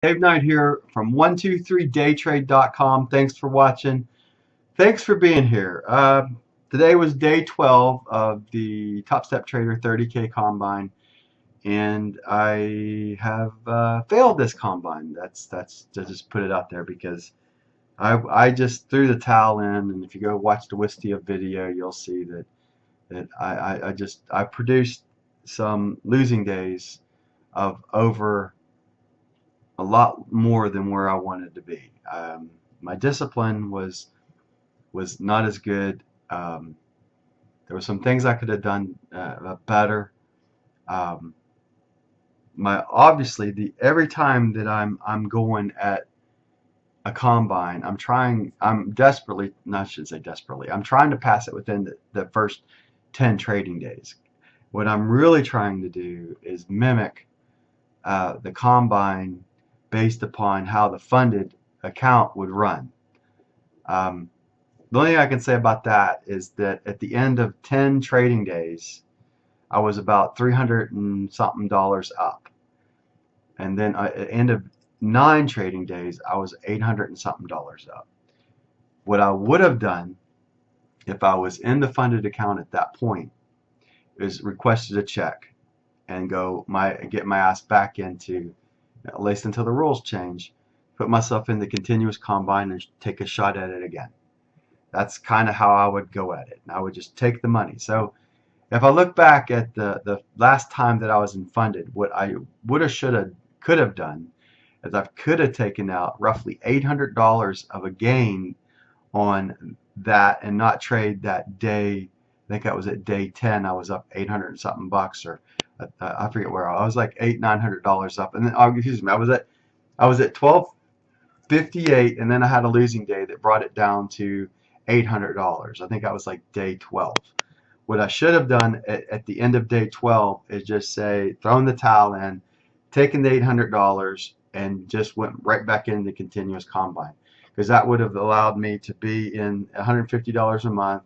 Dave Knight here from 123daytrade.com. Thanks for watching. Thanks for being here. Today was day 12 of the Top Step Trader 30K Combine, and I have failed this combine. That's to just put it out there because I just threw the towel in, and if you go watch the Wistia video, you'll see that I produced some losing days of over a lot more than where I wanted to be. My discipline was not as good. Um, there were some things I could have done better. Um, my obviously the every time that I'm going at a combine, I'm desperately, not I should say desperately, I'm trying to pass it within the first 10 trading days. What I'm really trying to do is mimic the combine based upon how the funded account would run. Um, the only thing I can say about that is that at the end of 10 trading days, I was about 300 and something dollars up. And then at the end of 9 trading days, I was 800 and something dollars up. What I would have done if I was in the funded account at that point is requested a check and get my ass back into, at least until the rules change, put myself in the continuous combine and take a shot at it again. That's kind of how I would go at it. I would just take the money. So if I look back at the last time that I was in funded, what I would have, should have, could have done is I could have taken out roughly $800 of a gain on that and not trade that day. I think I was at day 10. I was up 800 and something bucks, or I forget where I was, like $900 up. And then, oh, excuse me, I was at 1258, and then I had a losing day that brought it down to $800. I think I was like day 12. What I should have done at the end of day 12 is just say, thrown the towel in, taken the $800, and just went right back into the continuous combine, because that would have allowed me to be in $150 a month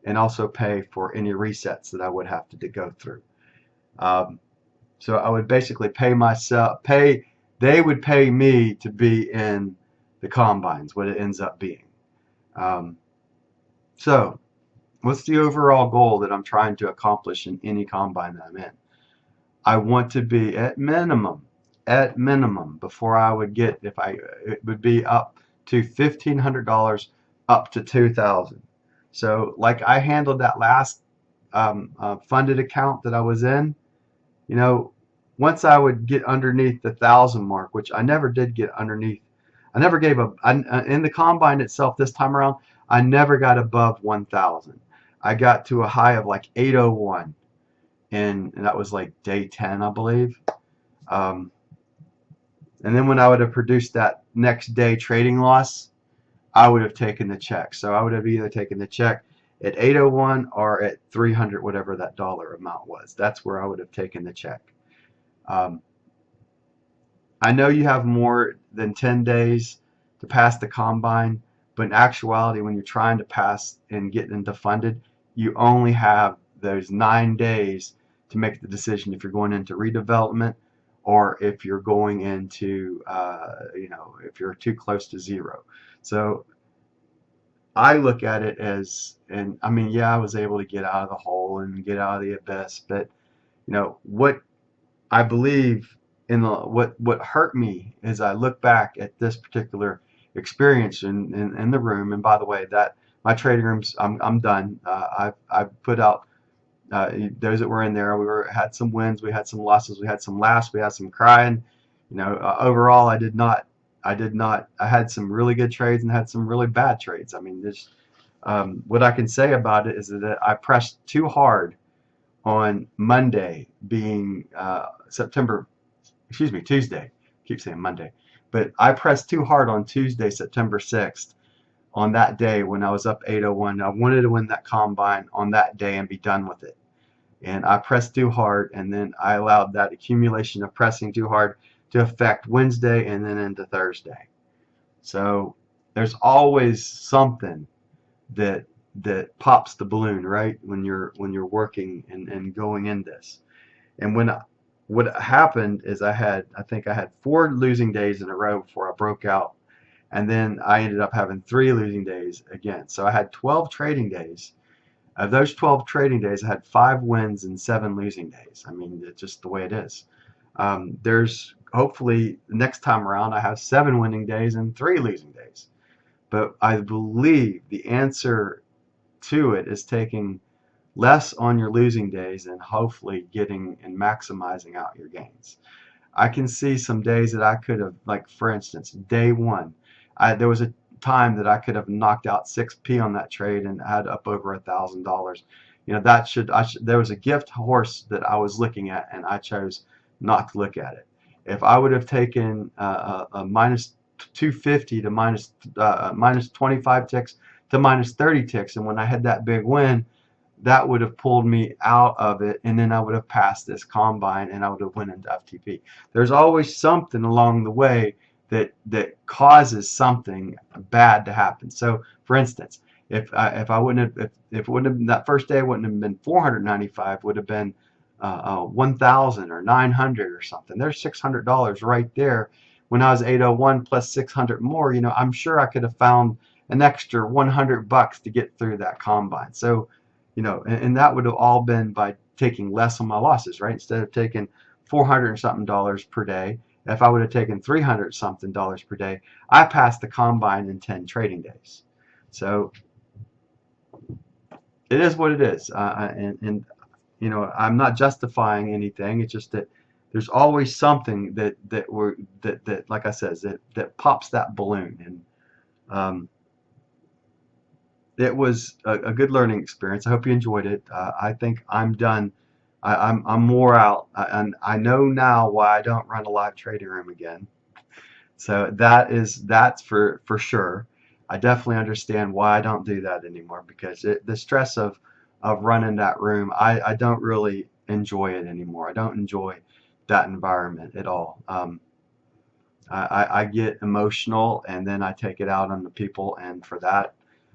and also pay for any resets that I would have to go through. Um, so I would basically they would pay me to be in the combines, what it ends up being. Um, so what's the overall goal that I'm trying to accomplish in any combine that I'm in? I want to be at minimum, before I would get, if I, it would be up to $1,500 up to 2,000. So like I handled that last funded account that I was in, you know, once I would get underneath the 1,000 mark, which I never did get underneath. I never gave up in the combine itself this time around. I never got above 1,000. I got to a high of like 801, and that was like day 10, I believe. Um, and then when I would have produced that next day trading loss, I would have taken the check. So I would have either taken the check at 801 or at 300, whatever that dollar amount was. That's where I would have taken the check. Um, I know you have more than 10 days to pass the combine, but in actuality, when you're trying to pass and get into funded, you only have those 9 days to make the decision if you're going into redevelopment or if you're going into, if you're too close to zero. So I look at it as, and I mean, yeah, I was able to get out of the hole and get out of the abyss, but what I believe what hurt me is I look back at this particular experience in the room. And by the way, that my trading rooms, I'm done. I've put out those that were in there. Had some wins, we had some losses, we had some laughs, we had some crying. Overall, I had some really good trades and had some really bad trades. I mean, this what I can say about it is that I pressed too hard on Monday, being Tuesday. I keep saying Monday, but I pressed too hard on Tuesday, September 6th, on that day when I was up 801. I wanted to win that combine on that day and be done with it. And I pressed too hard, and then I allowed that accumulation of pressing too hard to affect Wednesday and then into Thursday. So there's always something that pops the balloon, right? When you're working and going in this. And what happened is I think I had 4 losing days in a row before I broke out, and then I ended up having 3 losing days again. So I had 12 trading days. Of those 12 trading days, I had 5 wins and 7 losing days. I mean, it's just the way it is. There's hopefully the next time around I have 7 winning days and 3 losing days. But I believe the answer to it is taking less on your losing days and hopefully getting and maximizing out your gains. I can see some days that I could have, like for instance, day one, there was a time that I could have knocked out 6p on that trade and had up over $1,000. You know, there was a gift horse that I was looking at and I chose not to look at it. If I would have taken a minus 250 to minus 25 ticks to minus 30 ticks, and when I had that big win, that would have pulled me out of it, and then I would have passed this combine and I would have went into FTP. There's always something along the way that causes something bad to happen. So for instance, if I wouldn't have if it wouldn't have that first day wouldn't have been 495, would have been 1,000 or 900 or something. There's $600 right there. When I was 801 plus 600 more, you know, I'm sure I could have found an extra $100 to get through that combine. So, you know, and that would have all been by taking less on my losses, right? Instead of taking 400 and something dollars per day, if I would have taken 300 something dollars per day, I passed the combine in 10 trading days. So it is what it is. And you know, I'm not justifying anything. It's just that there's always something that like I said, that pops that balloon. And it was a good learning experience. I hope you enjoyed it. I think I'm done. I'm more out, and I know now why I don't run a live trading room again. So that's for sure. I definitely understand why I don't do that anymore, because the stress of running that room, I don't really enjoy it anymore. I don't enjoy that environment at all. I get emotional and then I take it out on the people, and for that,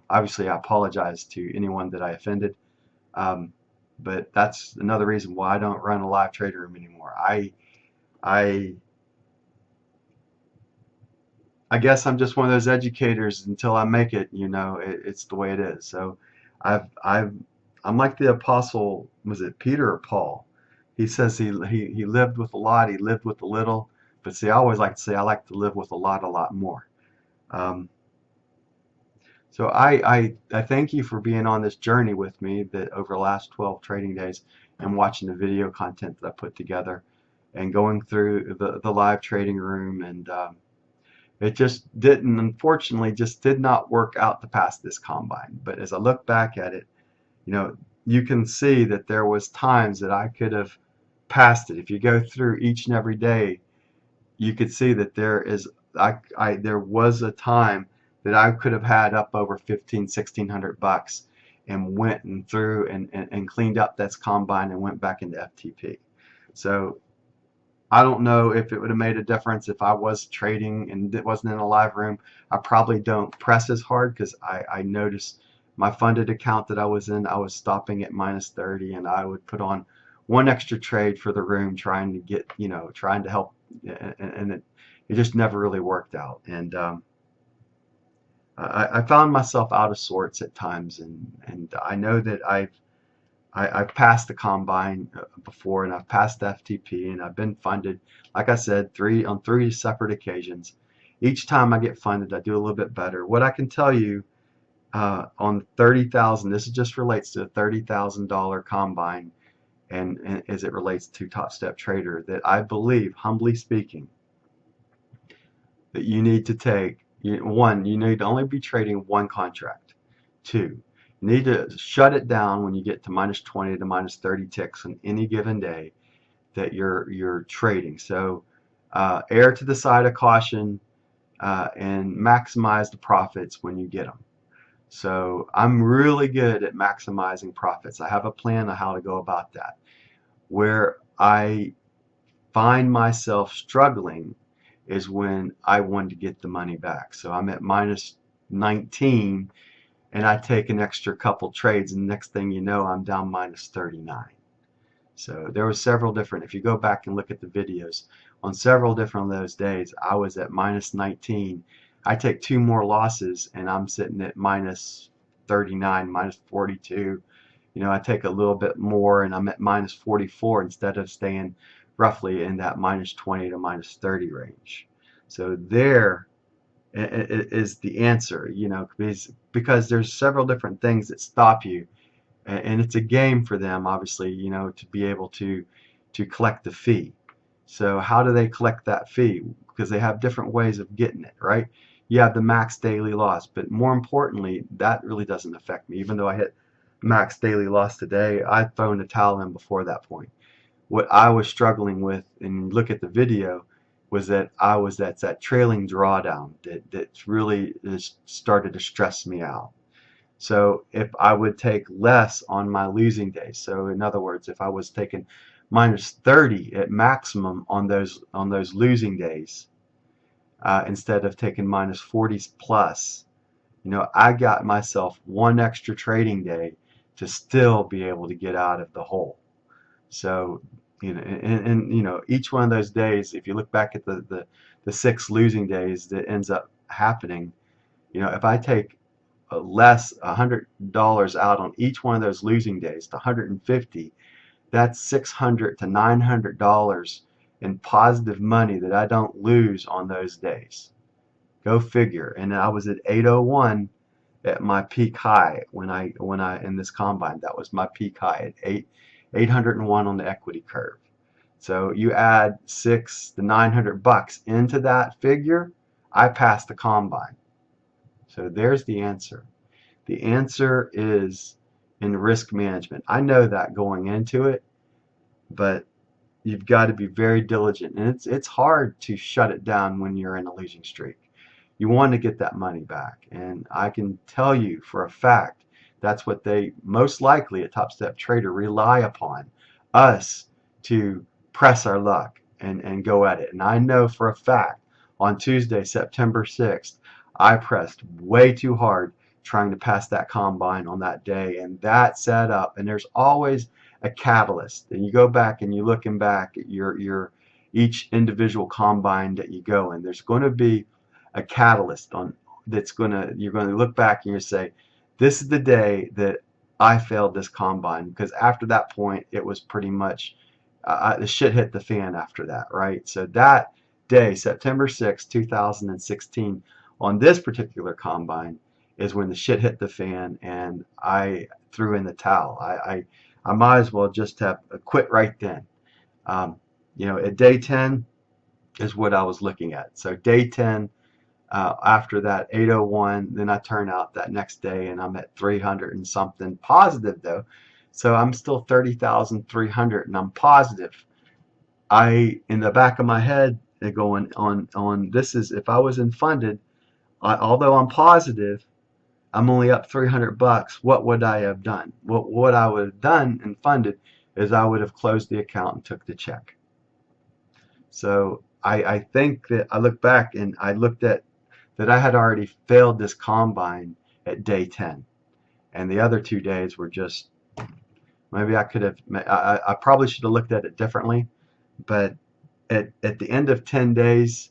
obviously, I apologize to anyone that I offended. Um, but that's another reason why I don't run a live trading room anymore. I I guess I'm just one of those educators until I make it. You know, it's the way it is. So I've I'm like the apostle. Was it Peter or Paul? He says he lived with a lot. He lived with a little. But see, I always like to say I like to live with a lot more. Um, So I thank you for being on this journey with me that over the last 12 trading days, and watching the video content that I put together and going through the live trading room. And it just didn't, unfortunately, just did not work out to pass this combine. But as I look back at it, you know, you can see that there was times that I could have passed it. If you go through each and every day, you could see that there was a time that I could have had up over 1,500, 1,600 bucks and went and through and cleaned up this combine and went back into FTP. So I don't know if it would have made a difference if I was trading and it wasn't in a live room. I probably don't press as hard because I noticed my funded account that I was in, I was stopping at minus 30, and I would put on one extra trade for the room trying to get, you know, trying to help, and it just never really worked out. And I found myself out of sorts at times, and I know that I've passed the combine before, and I've passed FTP, and I've been funded, like I said, on three separate occasions. Each time I get funded, I do a little bit better. What I can tell you on 30,000, this just relates to a $30,000 combine, and as it relates to Top Step Trader, that I believe, humbly speaking, that you need to take one, you need to only be trading one contract. Two, you need to shut it down when you get to minus 20 to minus 30 ticks on any given day that you're trading. So err to the side of caution, and maximize the profits when you get them. So I'm really good at maximizing profits. I have a plan on how to go about that. Where I find myself struggling is when I want to get the money back. So I'm at minus 19 and I take an extra couple trades, and the next thing you know, I'm down minus 39. So there were several different, if you go back and look at the videos, on several different of those days, I was at minus 19. I take two more losses and I'm sitting at minus 39, minus 42. You know, I take a little bit more and I'm at minus 44 instead of staying roughly in that minus 20 to minus 30 range. So there is the answer, you know, because there's several different things that stop you, and it's a game for them, obviously, you know, to be able to collect the fee. So how do they collect that fee? Because they have different ways of getting it, right? You have the max daily loss, but more importantly, that really doesn't affect me. Even though I hit max daily loss today, I'd thrown the towel in before that point. What I was struggling with, and look at the video, was that that's that trailing drawdown that really started to stress me out. So if I would take less on my losing days, so in other words, if I was taking minus 30 at maximum on those losing days, instead of taking minus 40s plus, you know, I got myself one extra trading day to still be able to get out of the hole. So, you know, and you know, each one of those days, if you look back at the 6 losing days that ends up happening, you know, if I take less $100 out on each one of those losing days to 150, that's $600 to $900 in positive money that I don't lose on those days. Go figure. And I was at 801 at my peak high when I in this combine. That was my peak high at 801 on the equity curve. So you add 6 to 900 bucks into that figure, I passed the combine. So there's the answer. The answer is in risk management. I know that going into it, but you've got to be very diligent, and it's hard to shut it down when you're in a losing streak. You want to get that money back, and I can tell you for a fact that's what they most likely at Top Step Trader rely upon us to press our luck and go at it. And I know for a fact on Tuesday, September 6th, I pressed way too hard trying to pass that combine on that day, and that set up, and there's always a catalyst. And you go back and you're looking back at your each individual combine that you go in, there's going to be a catalyst on that's going to, you're going to look back and you say, this is the day that I failed this combine, because after that point it was pretty much the shit hit the fan after that, right? So that day, September 6th, 2016, on this particular combine is when the shit hit the fan and I threw in the towel. I might as well just have quit right then. You know, at day 10 is what I was looking at. So day 10, after that 801, then I turn out that next day and I'm at 300 and something positive though. So I'm still 30,300 and I'm positive. In the back of my head, going on this is, if I was in funded, although I'm positive, I'm only up 300 bucks. What would I have done? What I would have done and funded is I would have closed the account and took the check. So I think that I look back and I looked at that I had already failed this combine at day 10, and the other 2 days were just, maybe I could have, I probably should have looked at it differently, but at the end of 10 days,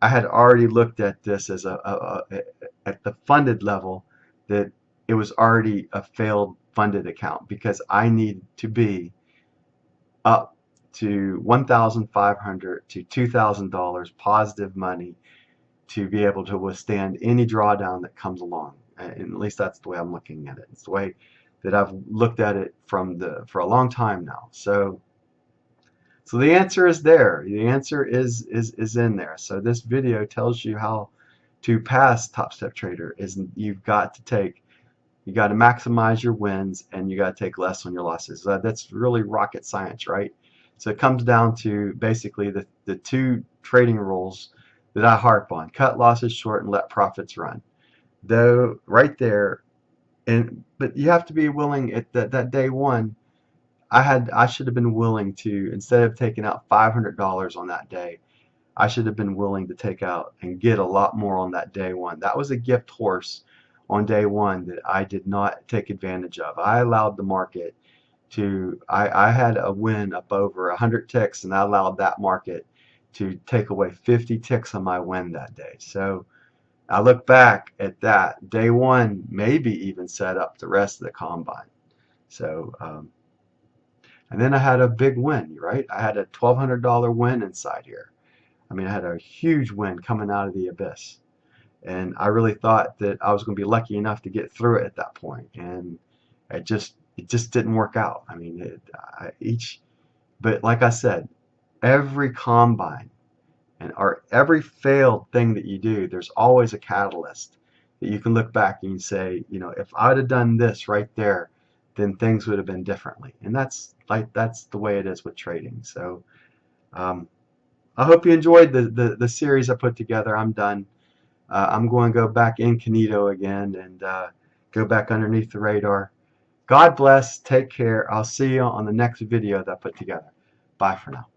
I had already looked at this as at the funded level, that it was already a failed funded account, because I need to be up to $1,500 to $2,000 positive money to be able to withstand any drawdown that comes along. And at least that's the way I'm looking at it. It's the way that I've looked at it for a long time now. So the answer is there. The answer is in there. So this video tells you how to pass Top Step Trader. You got to maximize your wins, and you got to take less on your losses. That's really rocket science, right? So it comes down to basically the 2 trading rules that I harp on: cut losses short and let profits run. Though right there, but you have to be willing at that day 1. I should have been willing to, instead of taking out $500 on that day, I should have been willing to take out and get a lot more on that day 1. That was a gift horse on day 1 that I did not take advantage of. I allowed the market I had a win up over 100 ticks, and I allowed that market to take away 50 ticks on my win that day. So I look back at that day one, maybe even set up the rest of the combine. So, and then I had a big win, right? I had a $1,200 win inside here. I mean, I had a huge win coming out of the abyss. And I really thought that I was going to be lucky enough to get through it at that point. And it just didn't work out. I mean, but like I said, every combine or every failed thing that you do, there's always a catalyst that you can look back and you say, if I'd have done this right there, then things would have been differently. And that's the way it is with trading. So um, I hope you enjoyed the series I put together. I'm done. I'm going to go back incognito again and go back underneath the radar. God bless. Take care. I'll see you on the next video that I put together. Bye for now.